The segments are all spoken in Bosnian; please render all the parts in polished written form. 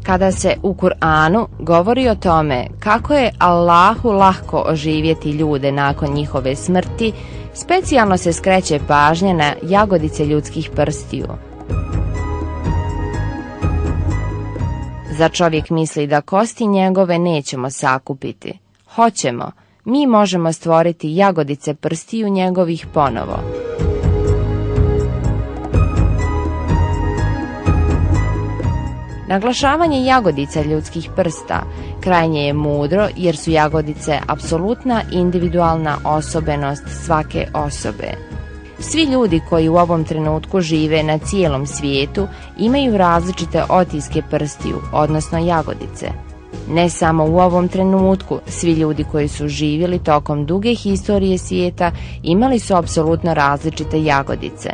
Kada se u Kur'anu govori o tome kako je Allahu lahko oživjeti ljude nakon njihove smrti, specijalno se skreće pažnja na jagodice ljudskih prstiju. Zar čovjek misli da kosti njegove nećemo sakupiti? Hoćemo, mi možemo stvoriti jagodice prstiju njegovih ponovo. Naglašavanje jagodica ljudskih prsta krajnje je mudro jer su jagodice apsolutna individualna osobenost svake osobe. Svi ljudi koji u ovom trenutku žive na cijelom svijetu imaju različite otiske prstiju, odnosno jagodice. Ne samo u ovom trenutku, svi ljudi koji su živjeli tokom duge historije svijeta imali su apsolutno različite jagodice.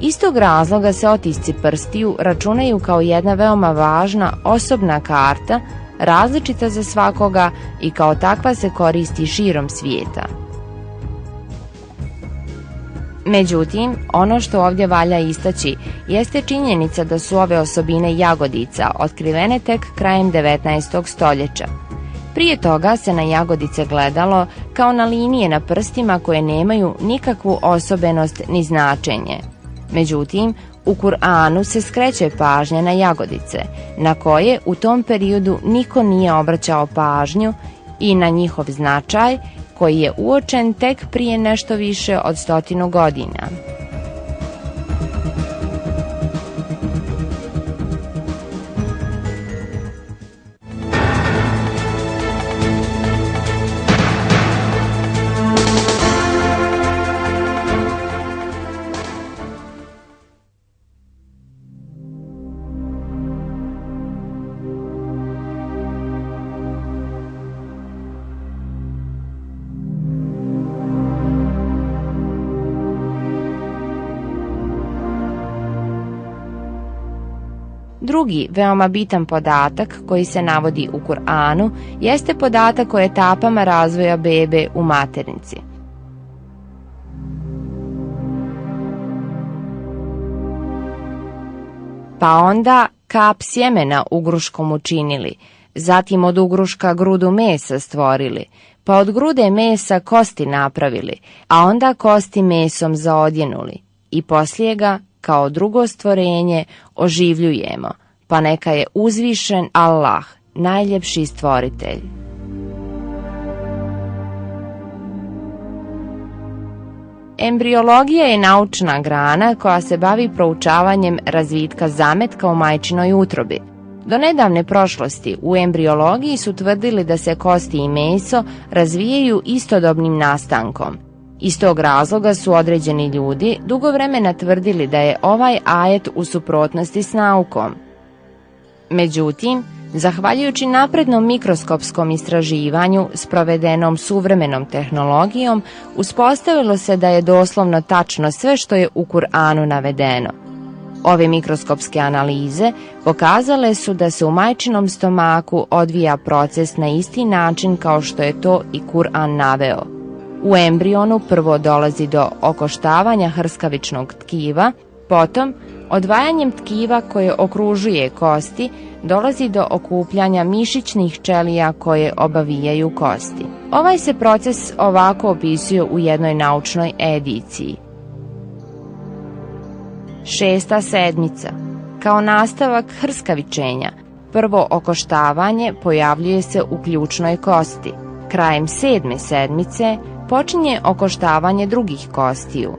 Istog razloga se otisci prstiju računaju kao jedna veoma važna osobna karta, različita za svakoga i kao takva se koristi širom svijeta. Međutim, ono što ovdje valja istaći jeste činjenica da su ove osobine jagodica otkrivene tek krajem 19. stoljeća. Prije toga se na jagodice gledalo kao na linije na prstima koje nemaju nikakvu osobenost ni značenje. Međutim, u Kur'anu se skreće pažnja na jagodice, na koje u tom periodu niko nije obraćao pažnju i na njihov značaj koji je uočen tek prije nešto više od 100 godina. Drugi veoma bitan podatak koji se navodi u Kur'anu jeste podatak o etapama razvoja bebe u maternici. Pa onda kap sjemena ugruškom učinili, zatim od ugruška grudu mesa stvorili, pa od grude mesa kosti napravili, a onda kosti mesom zaodjenuli i poslije ga kao drugo stvorenje oživljujemo, pa neka je uzvišen Allah, najljepši stvoritelj. Embriologija je naučna grana koja se bavi proučavanjem razvitka zametka u majčinoj utrobi. Do nedavne prošlosti u embriologiji su tvrdili da se kosti i meso razvijaju istodobnim nastankom. Iz tog razloga su određeni ljudi dugo vremena tvrdili da je ovaj ajet u suprotnosti s naukom. Međutim, zahvaljujući naprednom mikroskopskom istraživanju sprovedenom suvremenom tehnologijom, uspostavilo se da je doslovno tačno sve što je u Kur'anu navedeno. Ove mikroskopske analize pokazale su da se u majčinom stomaku odvija proces na isti način kao što je to i Kur'an naveo. U embrionu prvo dolazi do okoštavanja hrskavičnog tkiva, potom odvajanjem tkiva koje okružuje kosti dolazi do okupljanja mišićnih ćelija koje obavijaju kosti. Ovaj se proces ovako opisuje u jednoj naučnoj ediciji. 6. sedmica. Kao nastavak hrskavičenja, prvo okoštavanje pojavljuje se u ključnoj kosti. Krajem 7. sedmice počinje okoštavanje drugih kostiju,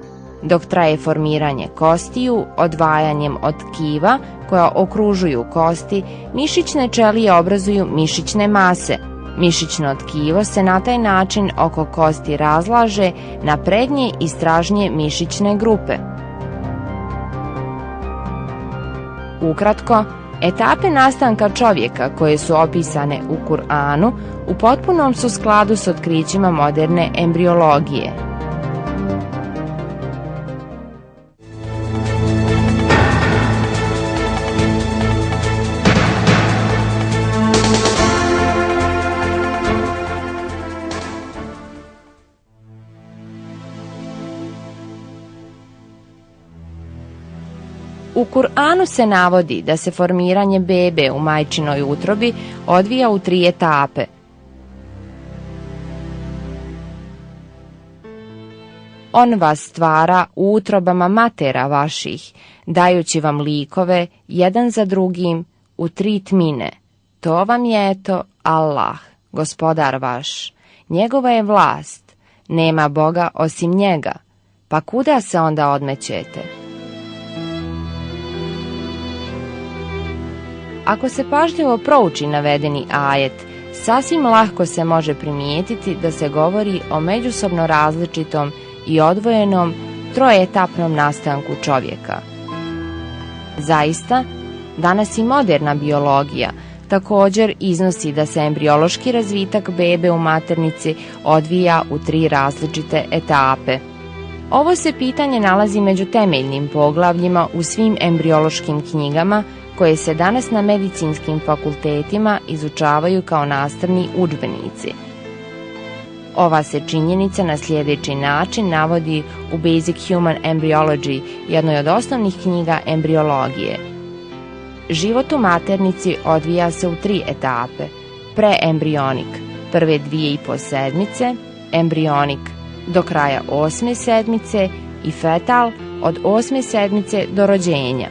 dok traje formiranje kostiju odvajanjem od tkiva koja okružuju kosti, mišićne ćelije obrazuju mišićne mase. Mišićno tkivo se na taj način oko kosti razlaže na prednje i stražnje mišićne grupe. Ukratko, etape nastanka čovjeka koje su opisane u Kur'anu u potpunom su skladu s otkrićima moderne embriologije. U Kur'anu se navodi da se formiranje bebe u majčinoj utrobi odvija u 3 etape. On vas stvara u utrobama matera vaših, dajući vam likove jedan za drugim u 3 tmine. To vam je eto Allah, gospodar vaš. Njegova je vlast, nema Boga osim njega. Pa kuda se onda odmećete? Ako se pažljivo prouči navedeni ajet, sasvim lahko se može primijetiti da se govori o međusobno različitom i odvojenom troetapnom nastanku čovjeka. Zaista, danas i moderna biologija također iznosi da se embriološki razvitak bebe u maternici odvija u 3 različite etape. Ovo se pitanje nalazi među temeljnim poglavljima u svim embriološkim knjigama koje se danas na medicinskim fakultetima izučavaju kao nastavni udžbenici. Ova se činjenica na sljedeći način navodi u Basic Human Embryology, jednoj od osnovnih knjiga embriologije. Život u maternici odvija se u 3 etape. Preembrionik, prve 2,5 sedmice, embrionik do kraja 8. sedmice i fetal od 8. sedmice do rođenja.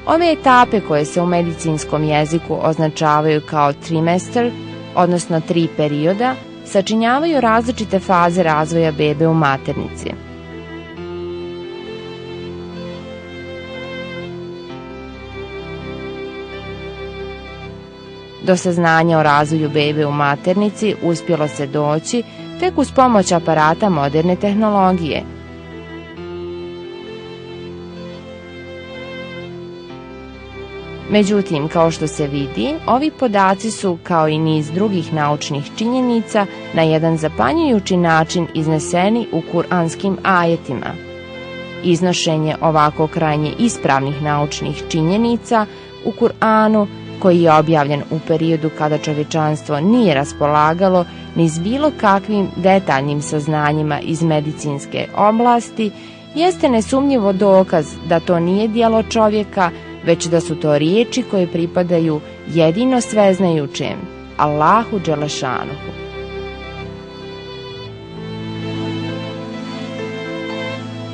Ove etape koje se u medicinskom jeziku označavaju kao trimester, odnosno 3 perioda, sačinjavaju različite faze razvoja bebe u maternici. Do saznanja o razvoju bebe u maternici uspjelo se doći tek uz pomoć aparata moderne tehnologije. Međutim, kao što se vidi, ovi podaci su, kao i niz drugih naučnih činjenica, na jedan zapanjujući način izneseni u kuranskim ajetima. Iznošenje ovako krajnje ispravnih naučnih činjenica u Kur'anu, koji je objavljen u periodu kada čovječanstvo nije raspolagalo ni s bilo kakvim detaljnim saznanjima iz medicinske oblasti, jeste nesumnjivo dokaz da to nije djelo čovjeka, već da su to riječi koje pripadaju jedino sveznajućem, Allahu Đelešanuhu.